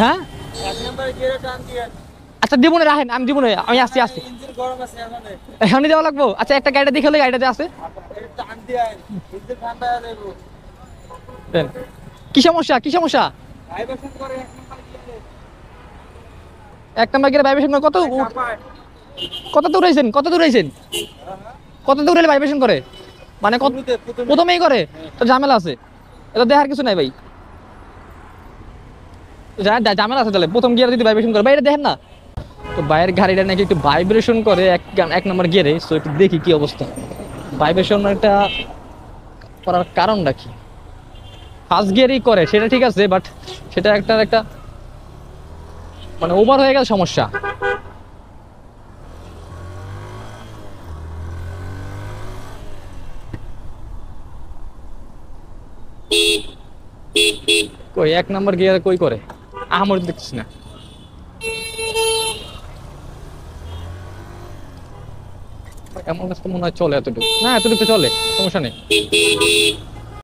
হ্যাঁ আচ্ছা দিব না, রাখেন, আমি দিব না, আমি আসছি আসছি। এখনই দেওয়া লাগবো? আচ্ছা একটা গাড়িটা দেখে হলে, গাড়িটাতে আছে। দেন। কি সমস্যা, কি সমস্যা? এক নাম্বার গিয়ে ভাইব্রেশন করে কত, কত দূর হয়েছেন, কত দূর হয়েছেন, কত দূর হলে ভাইব্রেশন করে? মানে প্রথমেই করে? তো ঝামেলা আছে, এটা দেখার কিছু নাই ভাই, ঝামেলা আছে। তাহলে প্রথম গিয়ারে যদি ভাইব্রেশন করে, ভাই এটা দেখেন না। তো বাইরের গাড়িটা নাকি একটু ভাইব্রেশন করে এক নম্বর গিয়ারে। সো একটু দেখি কি অবস্থা, ভাইব্রেশন একটা করার কারণটা কি। ফার্স্ট গিয়ারই করে সেটা ঠিক আছে, বাট সেটা একটা একটা মানে ওভার হয়ে গেল সমস্যা। কই এক নম্বর গিয়ারে কই করে, আমার দেখছিস না। এমন কাছে মনে হয় চলে এতটুকু, না এতটুকু চলে, সমস্যা নেই।